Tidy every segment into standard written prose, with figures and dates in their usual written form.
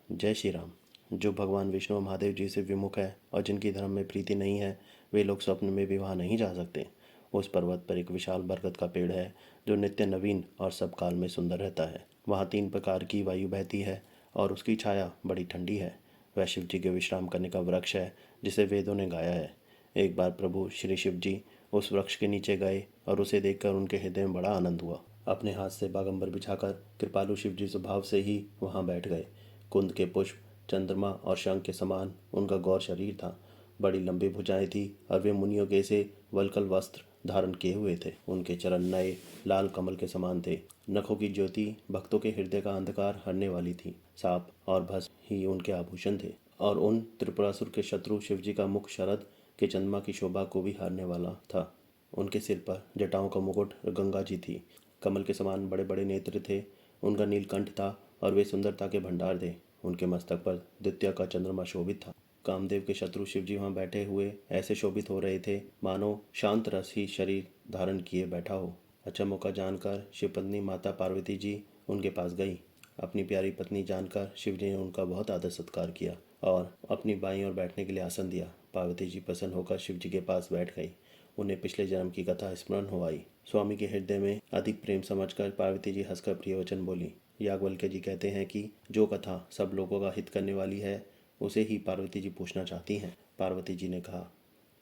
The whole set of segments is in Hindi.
जय श्री राम। जो भगवान विष्णु और महादेव जी से विमुख है और जिनकी धर्म में प्रीति नहीं है, वे लोग स्वप्न में भी वहाँ नहीं जा सकते। उस पर्वत पर एक विशाल बरगद का पेड़ है जो नित्य नवीन और सब काल में सुंदर रहता है। वहाँ 3 प्रकार की वायु बहती है और उसकी छाया बड़ी ठंडी है। वह शिव जी के विश्राम करने का वृक्ष है जिसे वेदों ने गाया है। एक बार प्रभु श्री शिव जी उस वृक्ष के नीचे गए और उसे देखकर उनके हृदय में बड़ा आनंद हुआ। अपने हाथ से बागंबर बिछाकर कृपालु शिव जी स्वभाव से ही वहाँ बैठ गए। कुंद के पुष्प, चंद्रमा और शंख के समान उनका गौर शरीर था। बड़ी लंबी भुजाएं थी और वे मुनियों के से वलकल वस्त्र धारण किए हुए थे। उनके चरण नए लाल कमल के समान थे। नखों की ज्योति भक्तों के हृदय का अंधकार हरने वाली थी। सांप और भस्म ही उनके आभूषण थे और उन त्रिपुरासुर के शत्रु शिवजी का मुख शरद के चंद्रमा की शोभा को भी हारने वाला था। उनके सिर पर जटाओं का मुकुट गंगा जी थी। कमल के समान बड़े बड़े नेत्र थे। उनका नीलकंठ था और वे सुंदरता के भंडार थे। उनके मस्तक पर द्वितीय का चंद्रमा शोभित था। कामदेव के शत्रु शिवजी वहां बैठे हुए ऐसे शोभित हो रहे थे मानो शांत रस ही शरीर धारण किए बैठा हो। अच्छा मौका जानकर शिवपत्नी माता पार्वती जी उनके पास गई। अपनी प्यारी पत्नी जानकर शिवजी ने उनका बहुत आदर सत्कार किया और अपनी बाईं ओर बैठने के लिए आसन दिया। पार्वती जी प्रसन्न होकर शिवजी के पास बैठ गई। उन्हें पिछले जन्म की कथा स्मरण हो आई। स्वामी के हृदय में अधिक प्रेम समझकर पार्वती जी हंसकर प्रिय वचन बोली। याज्ञवल्क्य जी कहते हैं कि जो कथा सब लोगों का हित करने वाली है उसे ही पार्वती जी पूछना चाहती हैं। पार्वती जी ने कहा,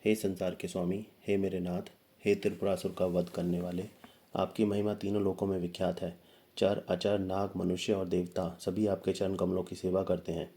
हे संसार के स्वामी, हे मेरे नाथ, हे त्रिपुरासुर का वध करने वाले, आपकी महिमा तीनों लोकों में विख्यात है। चर अचर नाग मनुष्य और देवता सभी आपके चरण कमलों की सेवा करते हैं।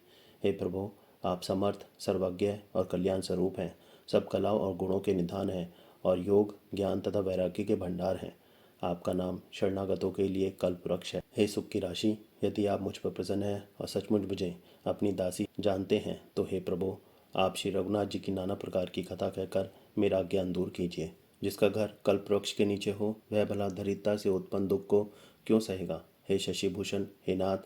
हे प्रभु, आप समर्थ, सर्वज्ञ और कल्याण स्वरूप हैं। सब कलाओं और गुणों के निधान हैं और योग ज्ञान तथा वैराग्य के भंडार हैं। आपका नाम शरणागतों के लिए कल्प वृक्ष है। हे सुख की राशि, यदि आप मुझ पर प्रसन्न हैं और सचमुच मुझे अपनी दासी जानते हैं तो हे प्रभु, आप श्री रघुनाथ जी की नाना प्रकार की कथा कहकर मेरा ज्ञान दूर कीजिए। जिसका घर कल्प वृक्ष के नीचे हो वह भला दरिद्रता से उत्पन्न दुख को क्यों सहेगा। हे शशिभूषण, हे नाथ,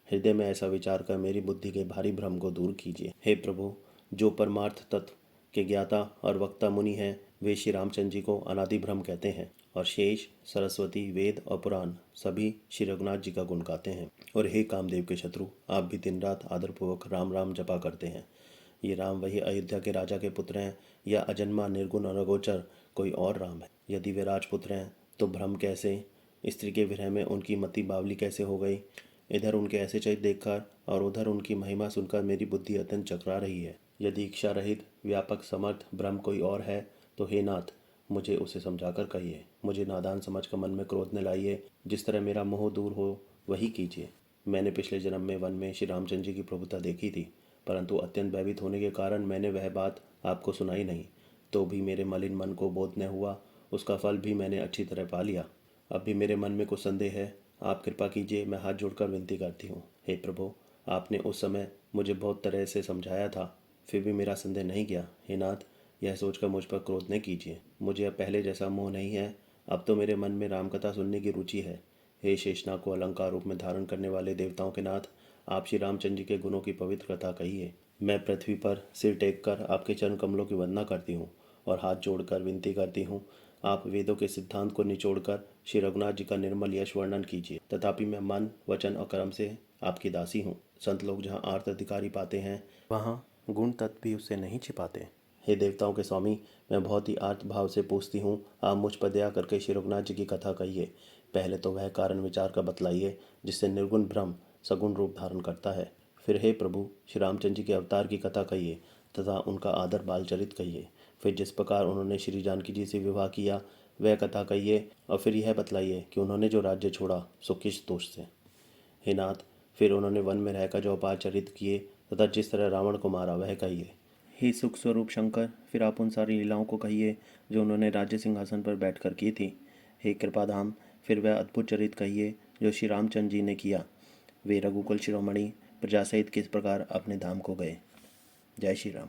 हृदय में ऐसा विचार कर मेरी बुद्धि के भारी भ्रम को दूर कीजिए। हे प्रभु, जो परमार्थ तत्व के ज्ञाता और वक्ता मुनि हैं वे श्री रामचंद्र जी को अनादि ब्रह्म कहते हैं और शेष, सरस्वती, वेद और पुराण सभी श्री रघुनाथ जी का गुण गाते हैं। और हे कामदेव के शत्रु, आप भी दिन रात आदरपूर्वक राम राम जपा करते हैं। ये राम वही अयोध्या के राजा के पुत्र हैं या अजन्मा निर्गुण और अगोचर कोई और राम है। यदि वे राजपुत्र हैं तो भ्रम कैसे, स्त्री के विरह में उनकी मति बावली कैसे हो गई। इधर उनके ऐसे चरित्र देखकर और उधर उनकी महिमा सुनकर मेरी बुद्धि अत्यंत चकरा रही है। यदि इच्छा रहित व्यापक समर्थ ब्रह्म कोई और है तो हे नाथ, मुझे उसे समझाकर कहिए। मुझे नादान समझकर मन में क्रोध न लाइए। जिस तरह मेरा मोह दूर हो वही कीजिए। मैंने पिछले जन्म में वन में श्री रामचंद्र जी की प्रभुता देखी थी, परंतु अत्यंत भयभीत होने के कारण मैंने वह बात आपको सुनाई नहीं। तो भी मेरे मलिन मन को बोध न हुआ। उसका फल भी मैंने अच्छी तरह पा लिया। अब भी मेरे मन में कुछ संदेह है। आप कृपा कीजिए, मैं हाथ जोड़कर विनती करती हूँ। हे प्रभु, आपने उस समय मुझे बहुत तरह से समझाया था, फिर भी मेरा संदेह नहीं गया। हे नाथ, यह सोचकर मुझ पर क्रोध न कीजिए। मुझे अब पहले जैसा मोह नहीं है। अब तो मेरे मन में रामकथा सुनने की रुचि है। हे शेषनाग को अलंकार रूप में धारण करने वाले देवताओं के नाथ, आप श्री रामचंद्र जी के गुणों की पवित्र कथा कहिए। मैं पृथ्वी पर सिर टेक कर आपके चरण कमलों की वंदना करती हूँ और हाथ जोड़कर विनती करती हूँ। आप वेदों के सिद्धांत को निचोड़कर श्री रघुनाथ जी का निर्मल यश वर्णन कीजिए। तथापि मैं मन, वचन और कर्म से आपकी दासी हूँ। संत लोग जहाँ आर्त अधिकारी पाते हैं वहाँ गुण तत्व भी उससे नहीं छिपाते। हे देवताओं के स्वामी, मैं बहुत ही आर्त भाव से पूछती हूँ, आप मुझ पर दया करके श्री रघुनाथ जी की कथा कहिए। पहले तो वह कारण विचार कर बतलाइए जिससे निर्गुण ब्रह्म सगुण रूप धारण करता है। फिर हे प्रभु, श्री रामचंद्र जी के अवतार की कथा कहिए तथा उनका आदर बालचरित कहिए। फिर जिस प्रकार उन्होंने श्री जानकी जी से विवाह किया वह कथा कहिए और फिर यह बतलाइए कि उन्होंने जो राज्य छोड़ा सो किस दोष से। हे नाथ, फिर उन्होंने वन में रहकर जो अपार चरित किए तथा जिस तरह रावण को मारा वह कहिए। हे सुख स्वरूप शंकर, फिर आप उन सारी लीलाओं को कहिए जो उन्होंने राज्य सिंहासन पर बैठकर की थी। हे कृपाधाम, फिर वह अद्भुत चरित कहिए जो श्री रामचंद्र जी ने किया। वे रघुकुल शिरोमणि प्रजा सहित किस प्रकार अपने धाम को गए। जय श्री राम।